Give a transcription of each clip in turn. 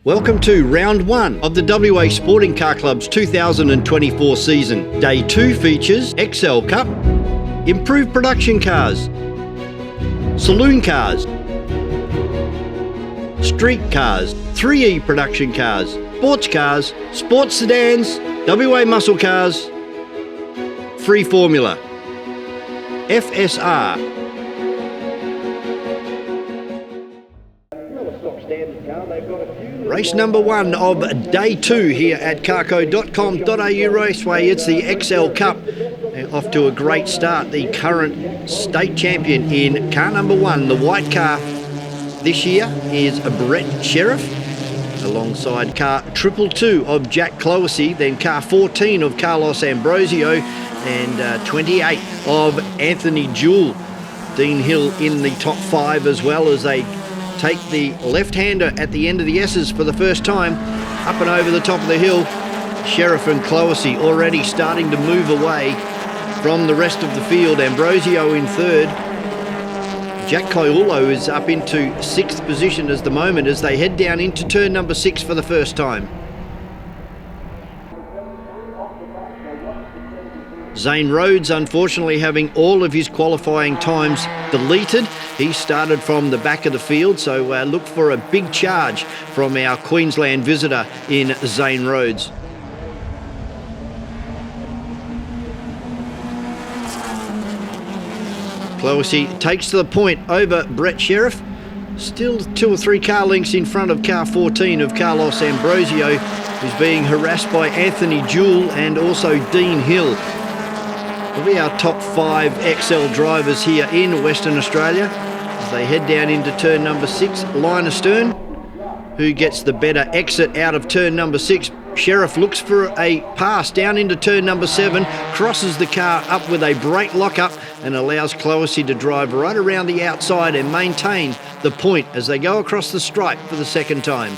Welcome to round one of the WA Sporting Car Club's 2024 season. Day 2 features XL Cup, improved production cars, saloon cars, street cars, 3E production cars, sports sedans, WA muscle cars, free formula, FSR. Race number 1 of day 2 here at carco.com.au Raceway. It's the XL Cup. Off to a great start. The current state champion in car number 1, the white car this year, is Brett Sheriff, alongside car 222 of Jack Cloesy, then car 14 of Carlos Ambrosio, and 28 of Anthony Jewell. Dean Hill in the top 5 as well, as they take the left-hander at the end of the S's for the first time. Up and over the top of the hill, Sheriff and Cloesy already starting to move away from the rest of the field. Ambrosio in third. Jack Caiulo is up into 6th position at the moment as they head down into turn number 6 for the first time. Zane Rhodes, unfortunately, having all of his qualifying times deleted. He started from the back of the field, so look for a big charge from our Queensland visitor in Zane Rhodes. Cloesy takes to the point over Brett Sheriff. Still 2 or 3 car lengths in front of car 14 of Carlos Ambrosio, who's being harassed by Anthony Jewell and also Dean Hill. Will be our top 5 XL drivers here in Western Australia as they head down into turn number 6. Line astern, who gets the better exit out of turn number 6. Sheriff looks for a pass down into turn number 7, crosses the car up with a brake lockup and allows Cloesy to drive right around the outside and maintain the point as they go across the stripe for the second time.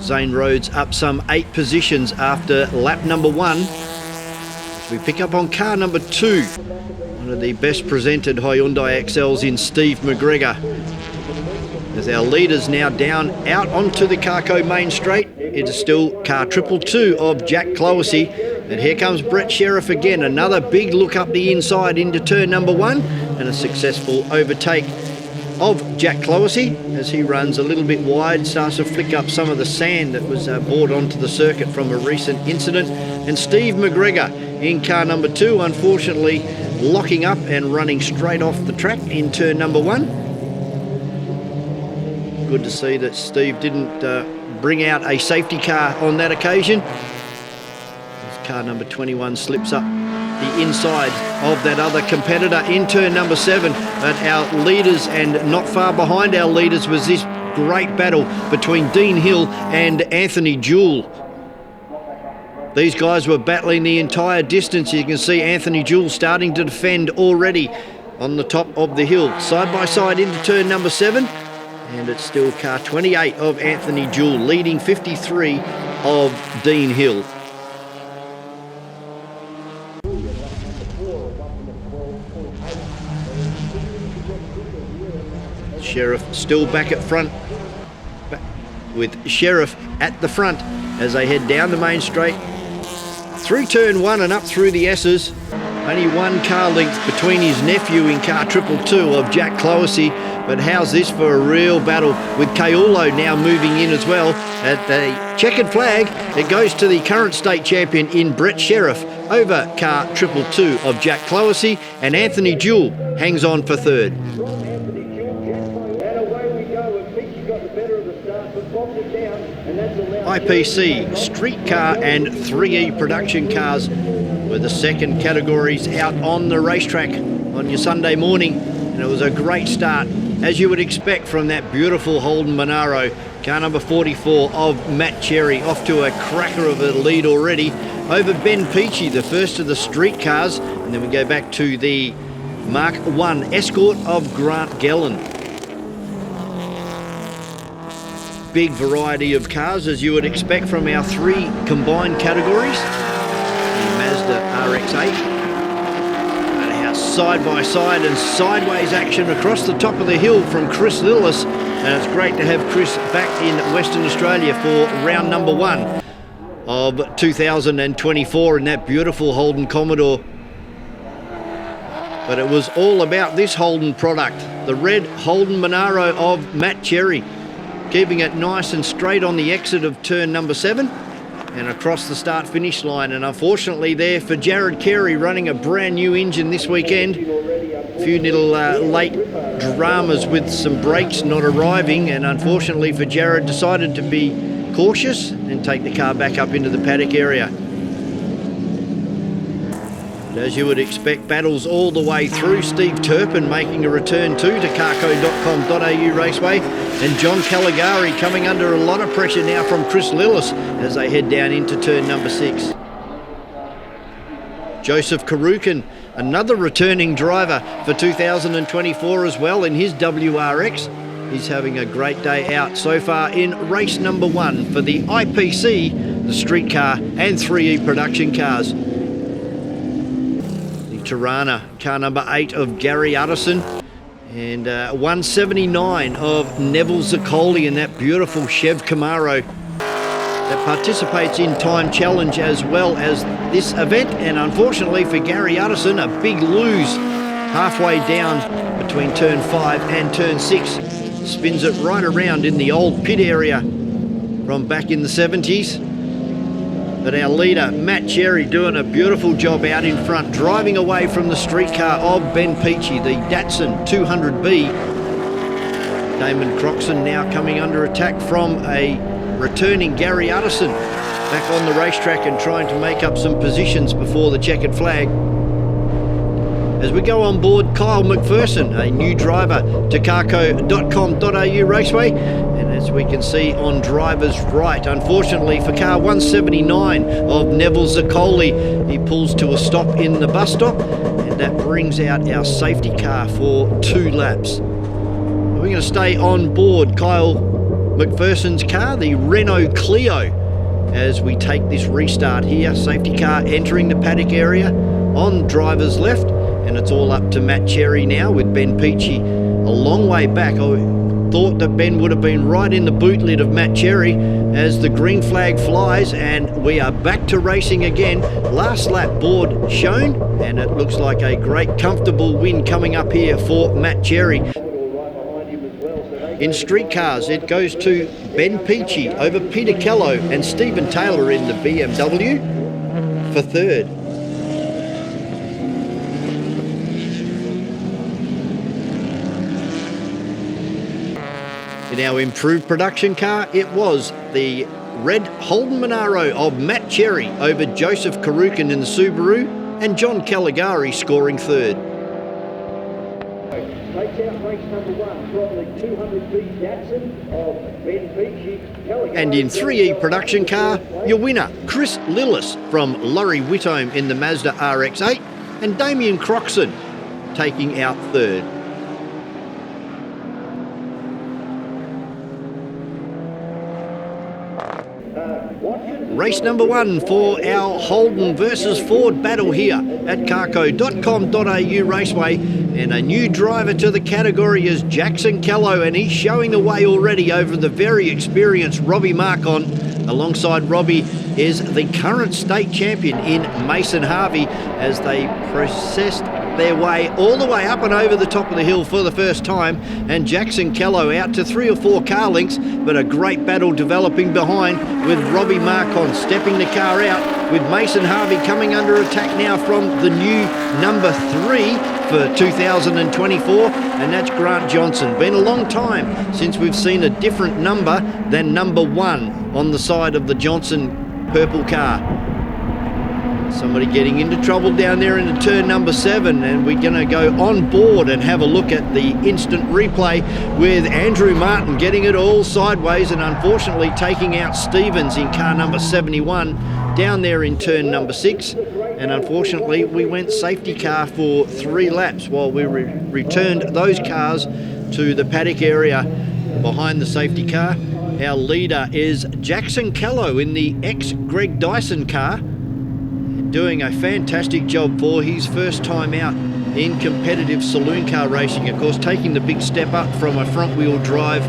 Zane Rhodes up some 8 positions after lap number 1. As we pick up on car number 2, one of the best presented Hyundai XLs in Steve McGregor. As our leaders now down out onto the Carco main straight, it is still car 222 of Jack Cloesy. And here comes Brett Sheriff again, another big look up the inside into turn number 1 and a successful overtake of Jack Cloesy as he runs a little bit wide, starts to flick up some of the sand that was brought onto the circuit from a recent incident. And Steve McGregor in car number 2, unfortunately locking up and running straight off the track in turn number 1. Good to see that Steve didn't bring out a safety car on that occasion. As car number 21 slips up the inside of that other competitor in turn number 7. But our leaders, and not far behind our leaders, was this great battle between Dean Hill and Anthony Jewell. These guys were battling the entire distance. You can see Anthony Jewell starting to defend already on the top of the hill. Side by side into turn number 7. And it's still car 28 of Anthony Jewell leading 53 of Dean Hill. Sheriff still back at front, with Sheriff at the front as they head down the main straight through turn 1 and up through the S's. Only 1 car length between his nephew in car 222 of Jack Cloesy, but how's this for a real battle with Caiulo now moving in as well. At the checkered flag, it goes to the current state champion in Brett Sheriff over car 222 of Jack Cloesy, and Anthony Jewell hangs on for third. IPC, street car and 3E production cars were the second categories out on the racetrack on your Sunday morning, and it was a great start, as you would expect from that beautiful Holden Monaro. Car number 44 of Matt Cherry off to a cracker of a lead already over Ben Peachy, the first of the street cars, and then we go back to the Mark 1 Escort of Grant Gellin. Big variety of cars, as you would expect from our 3 combined categories. The Mazda RX-8. And our side-by-side and sideways action across the top of the hill from Chris Lillis. And it's great to have Chris back in Western Australia for round number 1 of 2024 in that beautiful Holden Commodore. But it was all about this Holden product, the red Holden Monaro of Matt Cherry, keeping it nice and straight on the exit of turn number 7 and across the start-finish line. And unfortunately there for Jared Carey, running a brand new engine this weekend, a few little late dramas with some brakes not arriving, and unfortunately for Jared, decided to be cautious and take the car back up into the paddock area. As you would expect, battles all the way through. Steve Turpin making a return too to carco.com.au Raceway, and John Caligari coming under a lot of pressure now from Chris Lillis as they head down into turn number 6. Joseph Karukin, another returning driver for 2024 as well in his WRX. He's having a great day out so far in race number 1 for the IPC, the street car and 3E production cars. Tirana, car number 8 of Gary Utterson, and 179 of Neville Zaccoli in that beautiful Chev Camaro that participates in time challenge as well as this event. And unfortunately for Gary Utterson, a big lose halfway down between turn 5 and turn 6. Spins it right around in the old pit area from back in the 70s. But our leader, Matt Cherry, doing a beautiful job out in front, driving away from the street car of Ben Peachy, the Datsun 200B. Damon Croxon now coming under attack from a returning Gary Utterson, back on the racetrack and trying to make up some positions before the checkered flag. As we go on board, Kyle McPherson, a new driver to carco.com.au Raceway. And as we can see on driver's right, unfortunately for car 179 of Neville Zaccoli, he pulls to a stop in the bus stop, and that brings out our safety car for 2 laps. We're going to stay on board Kyle McPherson's car, the Renault Clio, as we take this restart here. Safety car entering the paddock area on driver's left. And it's all up to Matt Cherry now with Ben Peachy a long way back. I thought that Ben would have been right in the boot lid of Matt Cherry as the green flag flies, and we are back to racing again. Last lap board shown, and it looks like a great comfortable win coming up here for Matt Cherry. In street cars, it goes to Ben Peachy over Peter Kello and Stephen Taylor in the BMW for 3rd. In our improved production car, it was the red Holden Monaro of Matt Cherry over Joseph Karukin in the Subaru, and John Caligari scoring 3rd. And in 3E production car, your winner, Chris Lillis from Laurie Whitome in the Mazda RX-8, and Damien Croxon taking out 3rd. Race number 1 for our Holden versus Ford battle here at carco.com.au Raceway, and a new driver to the category is Jackson Callow, and he's showing the way already over the very experienced Robbie Marcon. Alongside Robbie is the current state champion in Mason Harvey, as they processed their way all the way up and over the top of the hill for the first time, and Jackson Callow out to 3 or 4 car lengths, but a great battle developing behind with Robbie Marcon stepping the car out, with Mason Harvey coming under attack now from the new number 3 for 2024, and that's Grant Johnson. Been a long time since we've seen a different number than number 1 on the side of the Johnson purple car. Somebody getting into trouble down there into turn number 7, and we're going to go on board and have a look at the instant replay with Andrew Martin getting it all sideways and unfortunately taking out Stevens in car number 71 down there in turn number 6. And unfortunately we went safety car for 3 laps while we returned those cars to the paddock area behind the safety car. Our leader is Jackson Callow in the ex-Greg Dyson car. doing a fantastic job for his first time out in competitive saloon car racing. Of course, taking the big step up from a front-wheel drive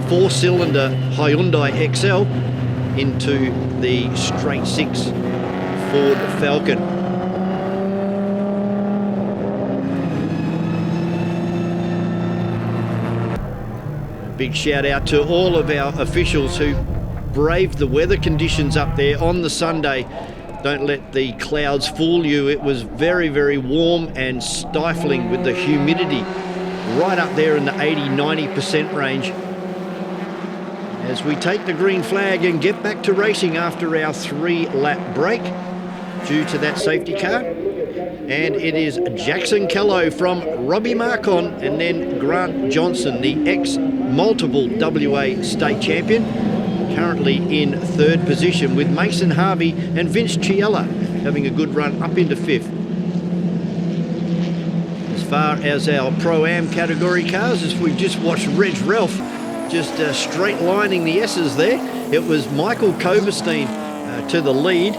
4-cylinder Hyundai XL into the straight 6 Ford Falcon. Big shout out to all of our officials who braved the weather conditions up there on the Sunday. Don't let the clouds fool you. It was very, very warm and stifling with the humidity right up there in the 80-90% range. As we take the green flag and get back to racing after our 3-lap break due to that safety car. And it is Jackson Callow from Robbie Marcon and then Grant Johnson, the ex-multiple WA state champion, currently in 3rd position, with Mason Harvey and Vince Chiella having a good run up into 5th. As far as our Pro-Am category cars, as we've just watched Reg Ralph just straight lining the S's there, it was Michael Koberstein to the lead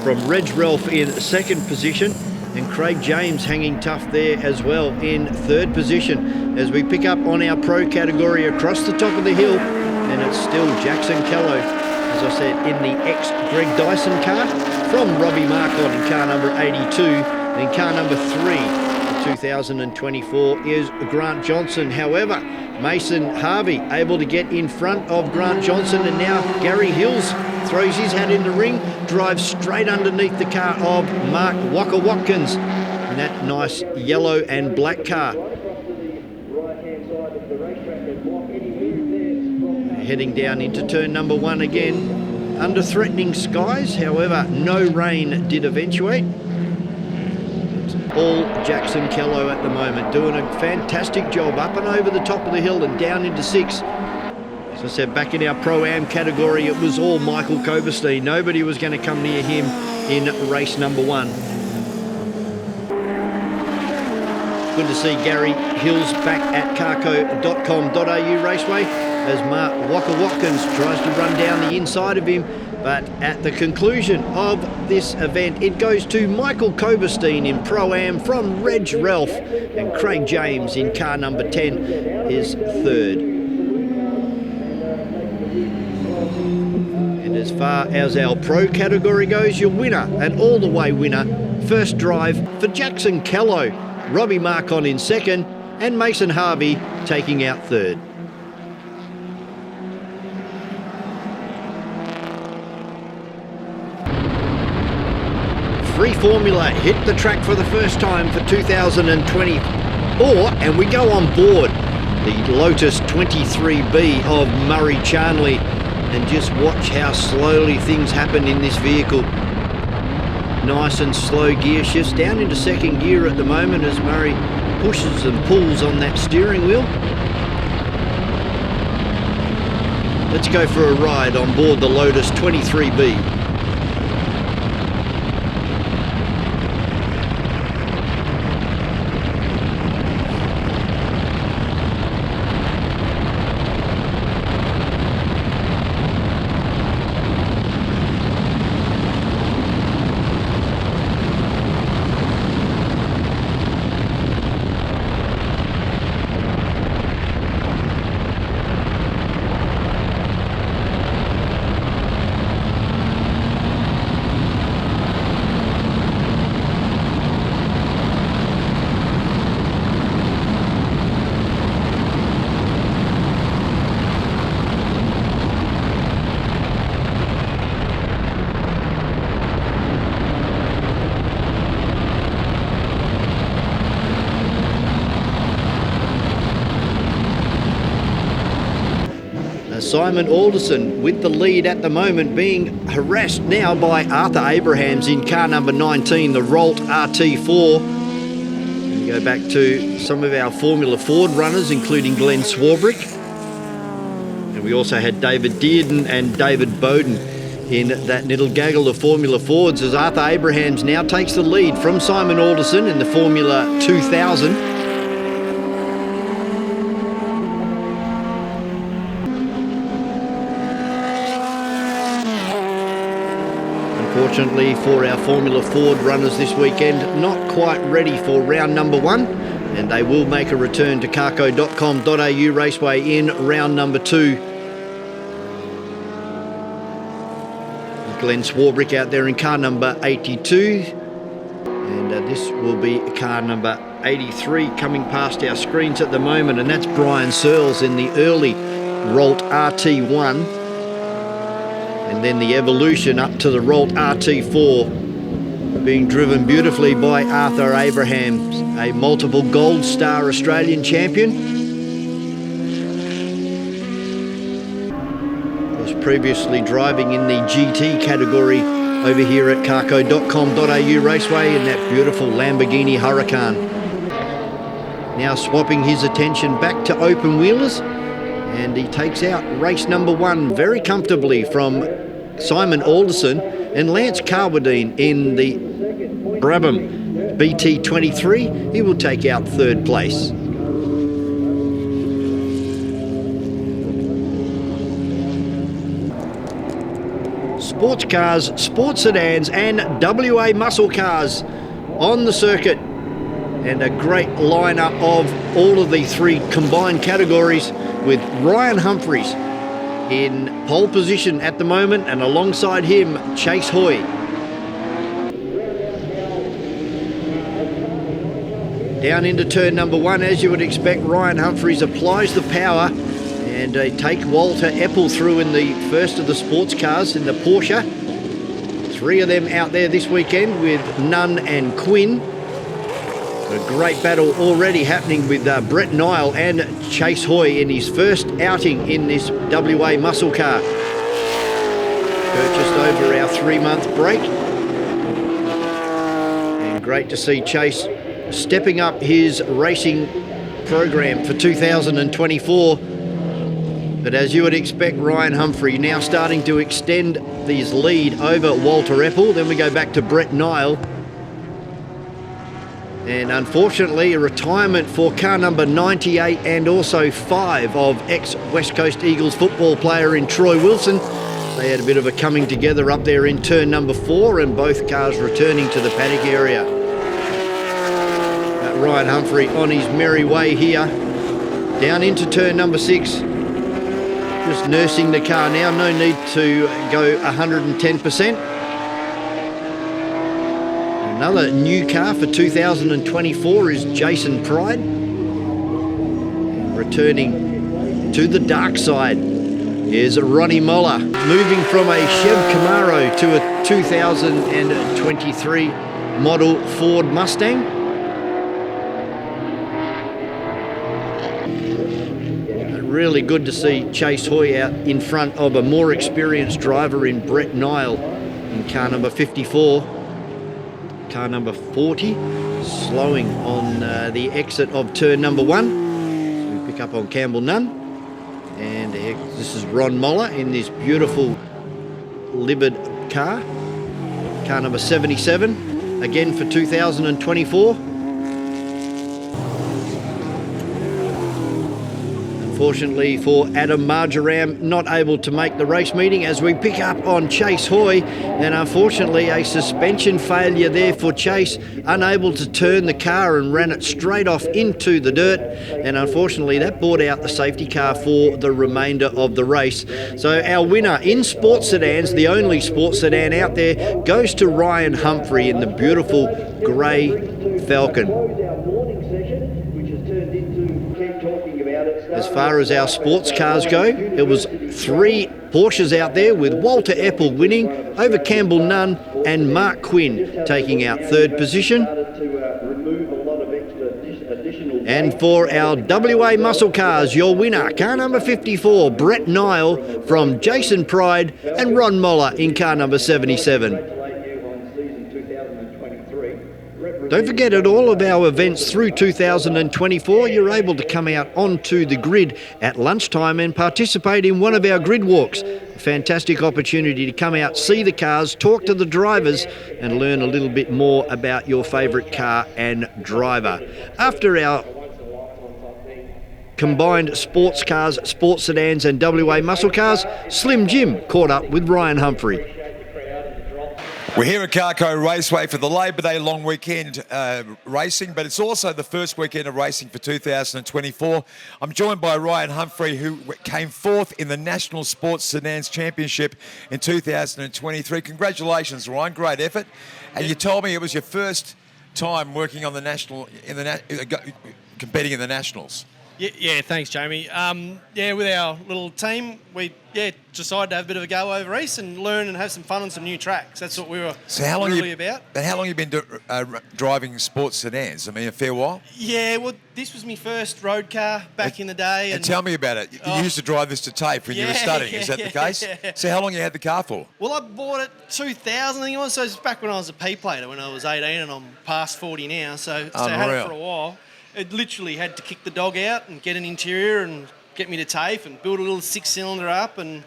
from Reg Ralph in 2nd position, and Craig James hanging tough there as well in 3rd position. As we pick up on our Pro category across the top of the hill, and it's still Jackson Callow, as I said, in the ex-Greg Dyson car from Robbie Marcon in car number 82. And in car number 3 for 2024 is Grant Johnson. However, Mason Harvey able to get in front of Grant Johnson, and now Gary Hills throws his hat in the ring, drives straight underneath the car of Mark Walker Watkins in that nice yellow and black car. Heading down into turn number 1 again, under threatening skies. However, no rain did eventuate. It's all Jackson Callow at the moment, doing a fantastic job up and over the top of the hill and down into 6. As I said, back in our Pro-Am category, it was all Michael Koberstein. Nobody was going to come near him in race number 1. Good to see Gary Hills back at carco.com.au Raceway, as Mark Walker Watkins tries to run down the inside of him. But at the conclusion of this event, it goes to Michael Koberstein in Pro-Am from Reg Ralph, and Craig James in car number 10 is 3rd. And as far as our Pro category goes, your winner, and all the way winner, first drive for Jackson Callow, Robbie Marcon in 2nd, and Mason Harvey taking out 3rd. Free Formula hit the track for the first time for 2024, and we go on board the Lotus 23B of Murray Charnley, and just watch how slowly things happen in this vehicle. Nice and slow gear shifts down into 2nd gear at the moment as Murray pushes and pulls on that steering wheel. Let's go for a ride on board the Lotus 23B. Simon Alderson with the lead at the moment, being harassed now by Arthur Abrahams in car number 19, the Rolt RT4. We go back to some of our Formula Ford runners, including Glenn Swarbrick. And we also had David Dearden and David Bowden in that little gaggle of Formula Fords, as Arthur Abrahams now takes the lead from Simon Alderson in the Formula 2000. Unfortunately for our Formula Ford runners this weekend, not quite ready for round number 1, and they will make a return to carco.com.au Raceway in round number 2. Glenn Swarbrick out there in car number 82, and this will be car number 83 coming past our screens at the moment, and that's Brian Searles in the early Rolt RT1, and then the evolution up to the Rolt RT4 being driven beautifully by Arthur Abrahams, a multiple Gold Star Australian champion. Was previously driving in the GT category over here at carco.com.au Raceway in that beautiful Lamborghini Huracan. Now swapping his attention back to open wheelers, and he takes out race number 1 very comfortably from Simon Alderson and Lance Carwadine in the Brabham BT23. He will take out 3rd place. Sports cars, sports sedans and WA muscle cars on the circuit, and a great lineup of all of the 3 combined categories, with Ryan Humphreys in pole position at the moment, and alongside him Chase Hoy. Down into turn number 1, as you would expect, Ryan Humphreys applies the power, and take Walter Eppel through in the first of the sports cars in the Porsche. 3 of them out there this weekend with Nunn and Quinn. A great battle already happening with Brett Nile and Chase Hoy in his first outing in this WA muscle car. Purchased over our 3-month break. And great to see Chase stepping up his racing program for 2024. But as you would expect, Ryan Humphreys now starting to extend his lead over Walter Eppel. Then we go back to Brett Nile. And unfortunately, a retirement for car number 98 and also 5 of ex-West Coast Eagles football player in Troy Wilson. They had a bit of a coming together up there in turn number 4, and both cars returning to the paddock area. Ryan Humphreys on his merry way here. Down into turn number 6. Just nursing the car now, no need to go 110%. Another new car for 2024 is Jason Pride. And returning to the dark side is Ronnie Moller, moving from a Chev Camaro to a 2023 model Ford Mustang. Really good to see Chase Hoy out in front of a more experienced driver in Brett Nile in car number 54. Car number 40 slowing on the exit of turn number 1. So we pick up on Campbell Nunn, and this is Ron Moller in this beautiful Libid car number 77, again for 2024. Unfortunately for Adam Marjoram, not able to make the race meeting, as we pick up on Chase Hoy, and unfortunately a suspension failure there for Chase, unable to turn the car and ran it straight off into the dirt, and unfortunately that brought out the safety car for the remainder of the race. So our winner in sports sedans, the only sports sedan out there, goes to Ryan Humphreys in the beautiful grey Falcon. As far as our sports cars go, it was 3 Porsches out there, with Walter Eppel winning over Campbell Nunn and Mark Quinn taking out 3rd position. And for our WA muscle cars, your winner, car number 54, Brett Nile from Jason Pride, and Ron Moller in car number 77. Don't forget, at all of our events through 2024, you're able to come out onto the grid at lunchtime and participate in one of our grid walks. A fantastic opportunity to come out, see the cars, talk to the drivers, and learn a little bit more about your favourite car and driver. After our combined sports cars, sports sedans and WA muscle cars, Slim Jim caught up with Ryan Humphreys. We're here at Carco Raceway for the Labor Day long weekend racing, but it's also the first weekend of racing for 2024. I'm joined by Ryan Humfrey, who came fourth in the National Sports Sedans Championship in 2023. Congratulations, Ryan. Great effort. And you told me it was your first time working on the national, competing in the Nationals. Yeah, thanks, Jamie. With our little team, we decided to have a bit of a go over east and learn and have some fun on some new tracks. That's what we were really about. But how long have you been driving sports sedans? I mean, a fair while? Yeah, well, this was my first road car back in the day. And tell me about it. You used to drive this to tape when you were studying. Is that the case? Yeah. So how long you had the car for? Well, I bought it 2000, I think it was. So it's back when I was a P-plater, when I was 18, and I'm past 40 now. So I had it for a while. It literally had to kick the dog out and get an interior and get me to TAFE and build a little six-cylinder up, and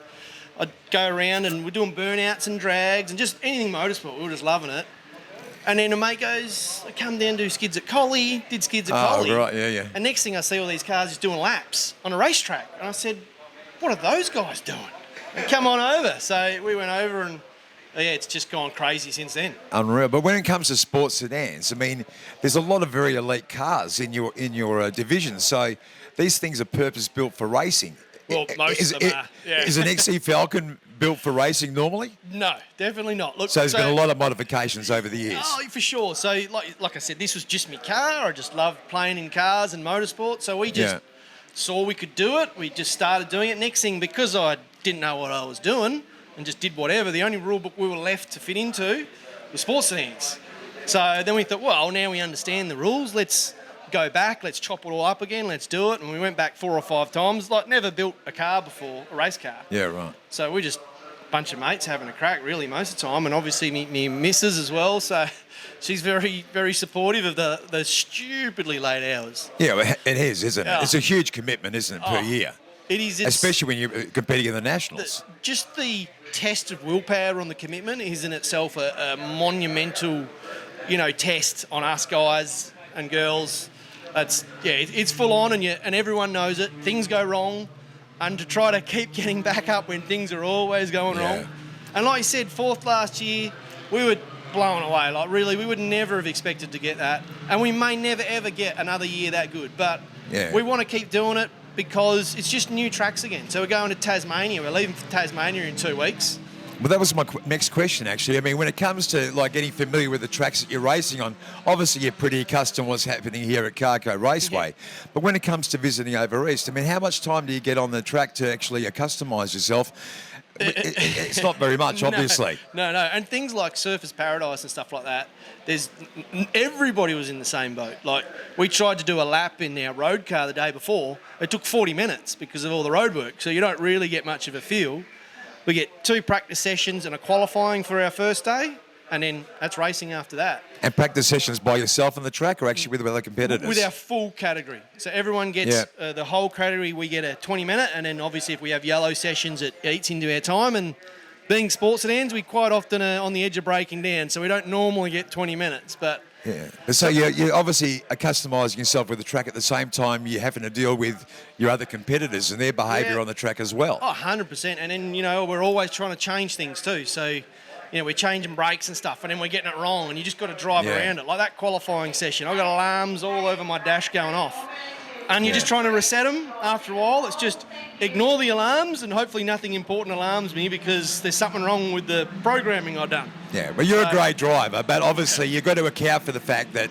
I'd go around and we're doing burnouts and drags and just anything motorsport. We were just loving it. And then a mate goes, I come down and do skids at Collie, did skids at Collie. Oh, right, yeah. And next thing I see all these cars just doing laps on a racetrack. And I said, what are those guys doing? And come on over. So we went over and it's just gone crazy since then. Unreal. But when it comes to sports sedans, I mean, there's a lot of very elite cars in your division. So these things are purpose-built for racing. Well, most of them are. Yeah. Is an XC Falcon built for racing normally? No, definitely not. Look, so there's been a lot of modifications over the years. Oh, for sure. So like I said, this was just my car. I just loved playing in cars and motorsport. So we just saw we could do it. We just started doing it. Next thing, because I didn't know what I was doing, and just did whatever, the only rule book we were left to fit into was sports sedans. So then we thought, well, now we understand the rules, let's go back, let's chop it all up again, let's do it. And we went back 4 or 5 times, never built a car before, a race car. Yeah, right. So we're just a bunch of mates having a crack really most of the time, and obviously me missus as well, so she's very, very supportive of the stupidly late hours. Yeah, well, it is, isn't it? It's a huge commitment, isn't it, per year? It is. Especially when you're competing in the Nationals. Just the test of willpower on the commitment is in itself a monumental, test on us guys and girls. It's full on, and everyone knows it. Things go wrong, and to try to keep getting back up when things are always going wrong. And like you said, 4th last year, we were blown away. Like really, we would never have expected to get that, and we may never ever get another year that good. But we want to keep doing it, because it's just new tracks again. So we're going to Tasmania. We're leaving for Tasmania in 2 weeks. Well, that was my next question, actually. I mean, when it comes to getting familiar with the tracks that you're racing on, obviously you're pretty accustomed to what's happening here at Carco Raceway. Yeah. But when it comes to visiting over east, I mean, how much time do you get on the track to actually accustomise yourself? It's not very much, obviously. No. And things like Surfers Paradise and stuff like that, everybody was in the same boat. Like, we tried to do a lap in our road car the day before. It took 40 minutes because of all the road work, so you don't really get much of a feel. We get 2 practice sessions and a qualifying for our first day, and then that's racing after that. And practice sessions by yourself on the track, or actually with other competitors? With our full category. So everyone gets the whole category. We get a 20-minute, and then obviously if we have yellow sessions, it eats into our time. And being sports sedans, we quite often are on the edge of breaking down, so we don't normally get 20 minutes. But so you're obviously customising yourself with the track at the same time you're having to deal with your other competitors and their behaviour on the track as well. Oh, 100%. And then, we're always trying to change things too. So, we're changing brakes and stuff, and then we're getting it wrong, and you just got to drive around it. Like that qualifying session, I've got alarms all over my dash going off. And you're just trying to reset them after a while. It's just ignore the alarms, and hopefully nothing important alarms me, because there's something wrong with the programming I've done. Yeah, well, you're a great driver, but obviously you've got to account for the fact that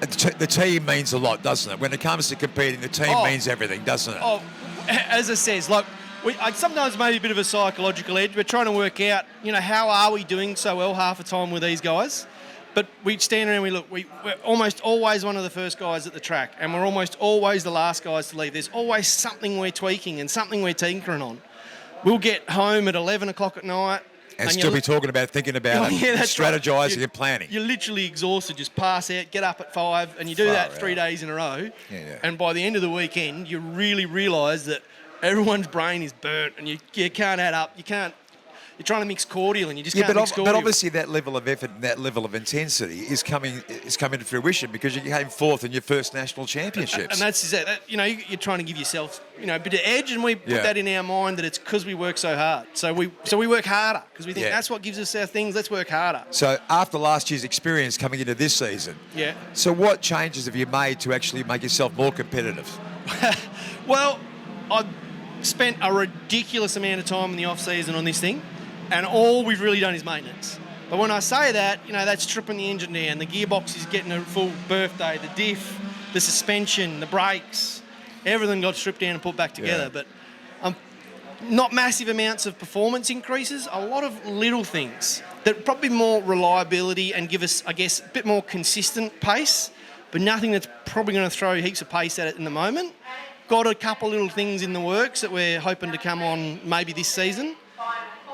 the team means a lot, doesn't it? When it comes to competing, the team means everything, doesn't it? Oh, as it says, I sometimes maybe a bit of a psychological edge. We're trying to work out, how are we doing so well half the time with these guys? But we stand around and we're almost always one of the first guys at the track, and we're almost always the last guys to leave. There's always something we're tweaking and something we're tinkering on. We'll get home at 11 o'clock at night. And still be thinking about strategising and planning. You're literally exhausted, just pass out, get up at 5, and you do that 3 days in a row. And by the end of the weekend, you really realise that everyone's brain is burnt, and you can't add up. you're trying to mix cordial and you just Yeah, can't mix but cordial. obviously that level of effort and that level of intensity is coming to fruition because you came fourth in your first national championships. And that's that. You're trying to give yourself, a bit of edge, and we put that in our mind that it's because we work so hard. So we work harder because we think that's what gives us our things. Let's work harder. So after last year's experience coming into this season, so what changes have you made to actually make yourself more competitive? Well, I've spent a ridiculous amount of time in the off season on this thing, and all we've really done is maintenance. But when I say that, that's stripping the engine down. The gearbox is getting a full birthday. The diff, the suspension, the brakes, everything got stripped down and put back together. But not massive amounts of performance increases, a lot of little things that probably more reliability and give us, I guess, a bit more consistent pace, but nothing that's probably going to throw heaps of pace at it in the moment. Got a couple little things in the works that we're hoping to come on maybe this season.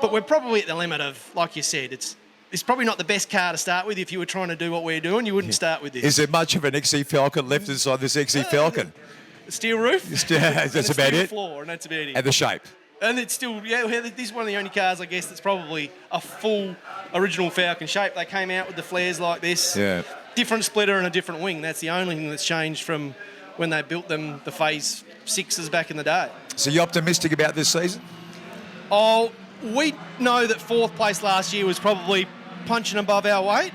But we're probably at the limit of, like you said, it's probably not the best car to start with. If you were trying to do what we're doing, you wouldn't start with this. Is there much of an XC Falcon left inside this XC Falcon? Steel roof. That's about it. Floor, and that's about it. And the shape. And it's still, this is one of the only cars, I guess, that's probably a full original Falcon shape. They came out with the flares like this. Yeah. Different splitter and a different wing. That's the only thing that's changed from when they built them, the Phase 6s back in the day. So you optimistic about this season? Oh, we know that fourth place last year was probably punching above our weight,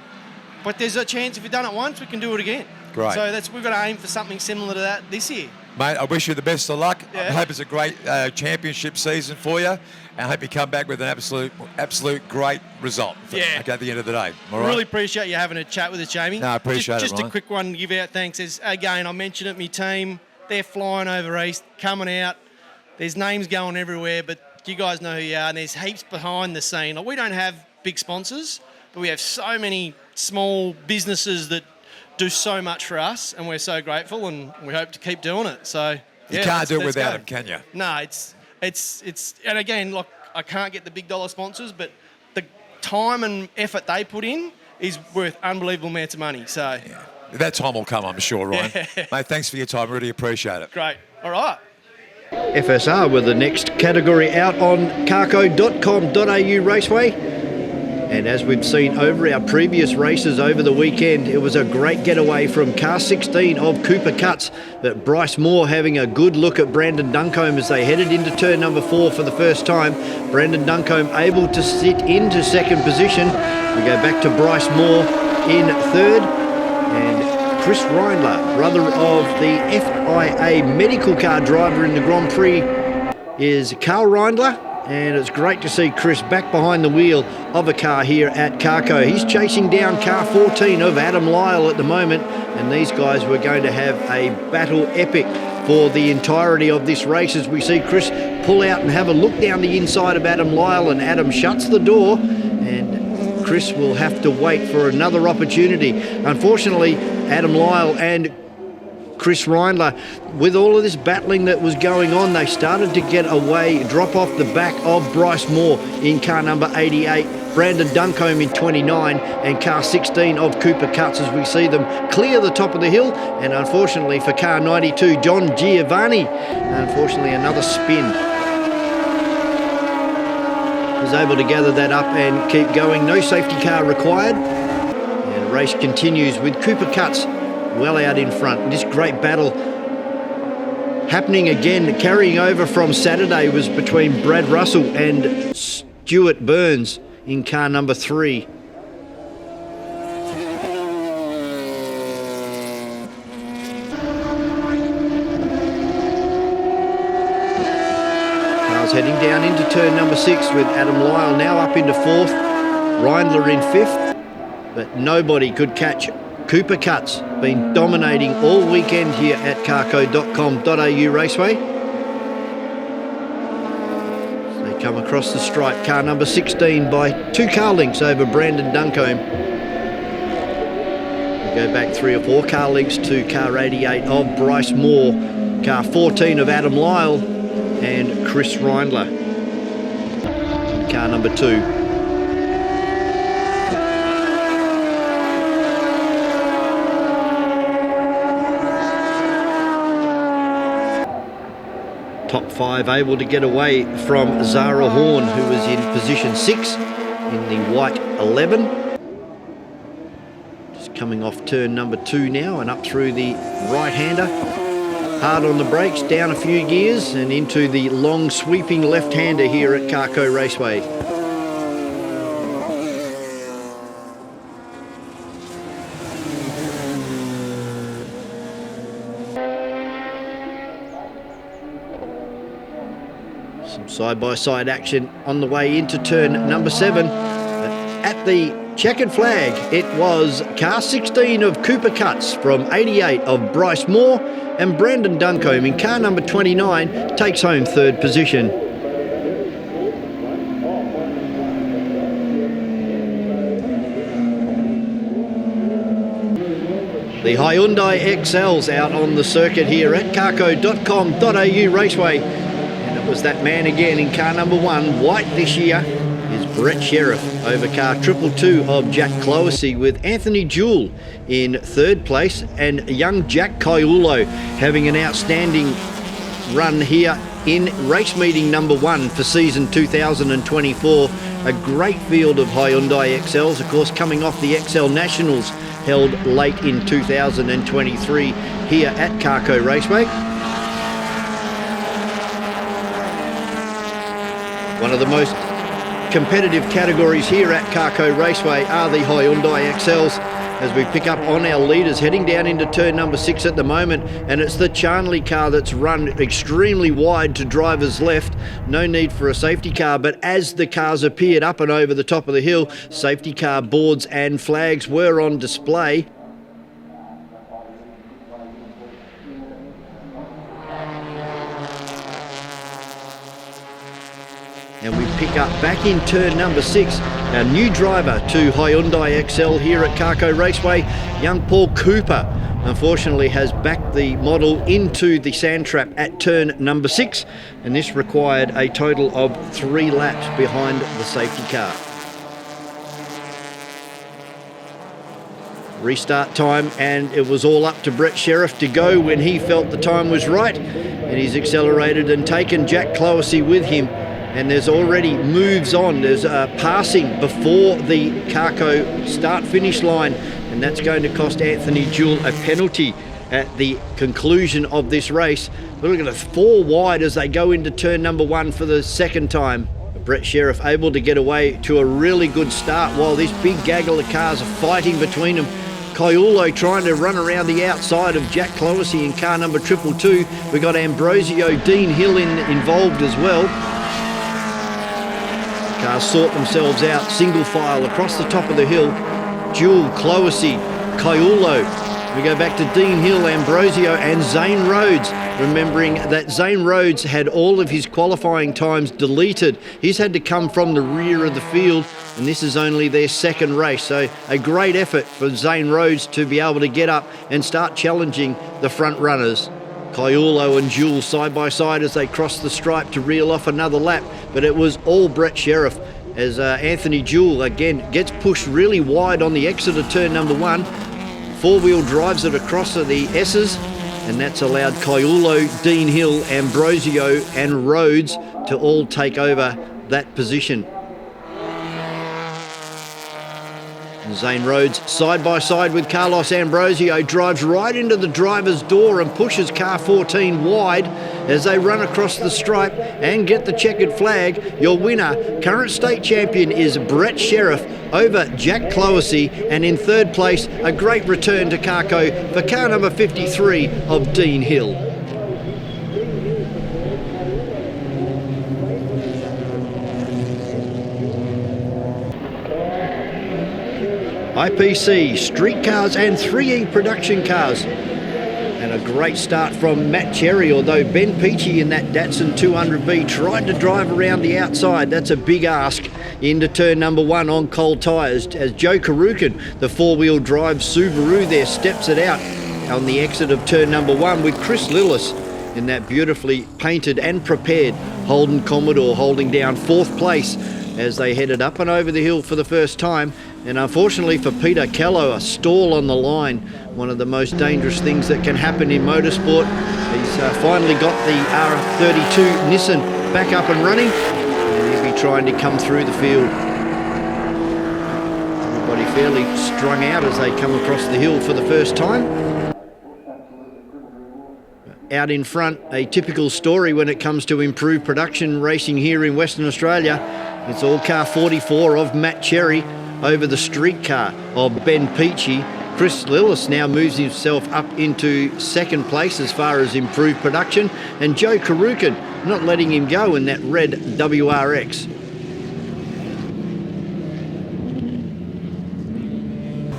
but there's a chance if we've done it once, we can do it again. Great. So we've got to aim for something similar to that this year. Mate, I wish you the best of luck. I hope it's a great championship season for you, and I hope you come back with an absolute great result at the end of the day. All right? Really appreciate you having a chat with us, Jamie. No, I appreciate just Ryan. a quick one to give out thanks. Again, I mentioned it, my team, they're flying over east, coming out. There's names going everywhere, but you guys know who you are, and there's heaps behind the scene. Like, we don't have big sponsors, but we have so many small businesses that do so much for us, and we're so grateful, and we hope to keep doing it. So you can't do it without them, can you? No, it's and again, like, I can't get the big dollar sponsors, but the time and effort they put in is worth unbelievable amounts of money. So that time will come, I'm sure, Ryan. Mate, thanks for your time. Really appreciate it. Great. All right. FSR with the next category out on carco.com.au Raceway. And as we've seen over our previous races over the weekend, it was a great getaway from car 16 of Cooper Cuts, but Bryce Moore having a good look at Brandon Duncombe as they headed into turn number 4 for the first time. Brandon Duncombe able to sit into second position. We go back to Bryce Moore in third, and Chris Reindler, brother of the FIA medical car driver in the Grand Prix, is Carl Reindler. And it's great to see Chris back behind the wheel of a car here at Carco. He's chasing down car 14 of Adam Lyle at the moment, and these guys were going to have a battle epic for the entirety of this race as we see Chris pull out and have a look down the inside of Adam Lyle, and Adam shuts the door, and Chris will have to wait for another opportunity. Unfortunately, Adam Lyle and Chris Reindler, with all of this battling that was going on, they started to get away, drop off the back of Bryce Moore in car number 88, Brandon Duncombe in 29, and car 16 of Cooper Cuts as we see them clear the top of the hill. And unfortunately for car 92, John Giovanni, unfortunately another spin. Was able to gather that up and keep going. No safety car required. And the race continues with Cooper Cuts well out in front. This great battle happening again, carrying over from Saturday, was between Brad Russell and Stuart Burns in car number 3. Cars heading down into turn number 6 with Adam Lyle now up into 4th, Reindler in 5th, but nobody could catch Cooper Cuts. Been dominating all weekend here at carco.com.au Raceway. They come across the stripe, car number 16 by 2 car lengths over Brandon Duncombe. We go back 3 or 4 car lengths to car 88 of Bryce Moore, car 14 of Adam Lyle, and Chris Reindler. Car number 2. top 5 able to get away from Zara Horn, who was in position 6 in the white 11. Just coming off turn number 2 now and up through the right-hander. Hard on the brakes, down a few gears and into the long sweeping left-hander here at Carco Raceway. Some side-by-side action on the way into turn number 7. At the checkered flag, it was car 16 of Cooper Cuts from 88 of Bryce Moore, and Brandon Duncombe in car number 29 takes home 3rd position. The Hyundai XLs out on the circuit here at carco.com.au Raceway. And it was that man again in car number 1, white this year, is Brett Sheriff over car 222 of Jack Cloesy, with Anthony Jewell in 3rd place and young Jack Kaiulo having an outstanding run here in race meeting number 1 for season 2024. A great field of Hyundai XLs, of course, coming off the XL Nationals held late in 2023 here at Carco Raceway. One of the most competitive categories here at Carco Raceway are the Hyundai XLs, as we pick up on our leaders heading down into turn number 6 at the moment, and it's the Charnley car that's run extremely wide to driver's left. No need for a safety car, but as the cars appeared up and over the top of the hill, safety car boards and flags were on display. And we pick up back in turn number 6, our new driver to Hyundai XL here at Carco Raceway, young Paul Cooper. Unfortunately has backed the model into the sand trap at turn number 6, and this required a total of 3 laps behind the safety car. Restart time, and it was all up to Brett Sheriff to go when he felt the time was right, and he's accelerated and taken Jack Cloesy with him. And there's already moves on. There's passing before the Carco start-finish line, and that's going to cost Anthony Jewell a penalty at the conclusion of this race. We're looking at 4 wide as they go into turn number 1 for the 2nd time. Brett Sheriff able to get away to a really good start while this big gaggle of cars are fighting between them. Kaiulo trying to run around the outside of Jack Cloesy in car number 222. We got Ambrosio, Dean Hill involved as well. Cars sort themselves out, single file across the top of the hill. Jewell, Cloesy, Kaiulo. We go back to Dean Hill, Ambrosio and Zane Rhodes. Remembering that Zane Rhodes had all of his qualifying times deleted. He's had to come from the rear of the field, and this is only their 2nd race. So a great effort for Zane Rhodes to be able to get up and start challenging the front runners. Kaiulo and Jewell side by side as they cross the stripe to reel off another lap, but it was all Brett Sheriff as Anthony Jewell again gets pushed really wide on the exit of turn number 1. 4-wheel drives it across the S's, and that's allowed Kaiulo, Dean Hill, Ambrosio and Rhodes to all take over that position. Zane Rhodes side by side with Carlos Ambrosio drives right into the driver's door and pushes car 14 wide as they run across the stripe and get the checkered flag. Your winner, current state champion, is Brett Sheriff over Jack Cloesy, and in 3rd place, a great return to Carco for car number 53 of Dean Hill. IPC, street cars and 3E production cars. And a great start from Matt Cherry, although Ben Peachy in that Datsun 200B tried to drive around the outside. That's a big ask into turn number 1 on cold tyres, as Joe Karukin, the 4-wheel drive Subaru there, steps it out on the exit of turn number 1 with Chris Lillis in that beautifully painted and prepared Holden Commodore holding down 4th place as they headed up and over the hill for the first time. And unfortunately for Peter Kello, a stall on the line, one of the most dangerous things that can happen in motorsport. He's finally got the R32 Nissan back up and running, and he'll be trying to come through the field. Everybody fairly strung out as they come across the hill for the first time. Out in front, a typical story when it comes to improved production racing here in Western Australia. It's all car 44 of Matt Cherry over the street car of Ben Peachy. Chris Lillis now moves himself up into second place as far as improved production, and Joe Karukin not letting him go in that red WRX.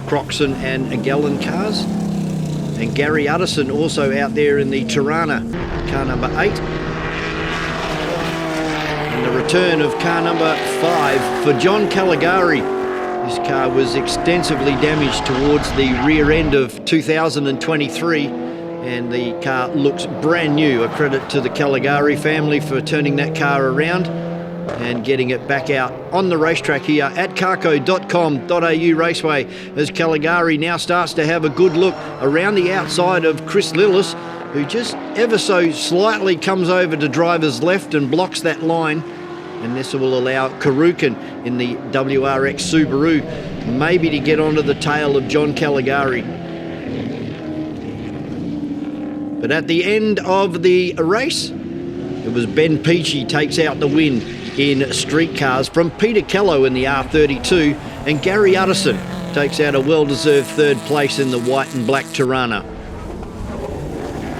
Croxon and Gallen cars, and Gary Utterson also out there in the Tirana, car number 8. And the return of car number 5 for John Caligari. This car was extensively damaged towards the rear end of 2023, and the car looks brand new. A credit to the Caligari family for turning that car around and getting it back out on the racetrack here at carco.com.au Raceway, as Caligari now starts to have a good look around the outside of Chris Lillis, who just ever so slightly comes over to driver's left and blocks that line. And this will allow Karukin in the WRX Subaru maybe to get onto the tail of John Caligari. But at the end of the race, it was Ben Peachy takes out the win in street cars from Peter Kello in the R32, and Gary Utterson takes out a well-deserved third place in the white and black Tirana.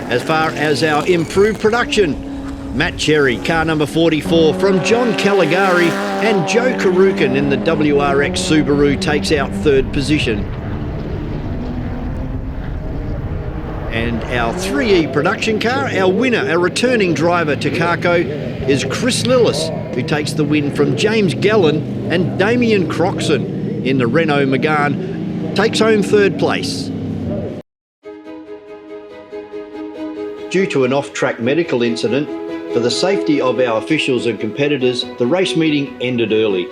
As far as our improved production, Matt Cherry, car number 44 from John Caligari, and Joe Karukin in the WRX Subaru takes out third position. And our 3E production car, our winner, our returning driver to Carco, is Chris Lillis, who takes the win from James Gallen, and Damien Croxon in the Renault Megane takes home third place. Due to an off-track medical incident, for the safety of our officials and competitors, the race meeting ended early.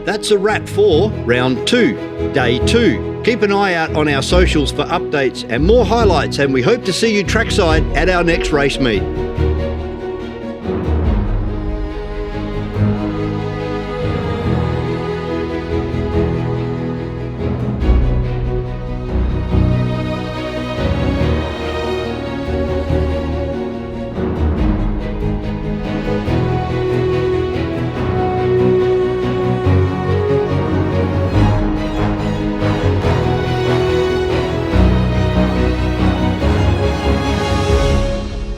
That's a wrap for round 2, day 2. Keep an eye out on our socials for updates and more highlights, and we hope to see you trackside at our next race meet.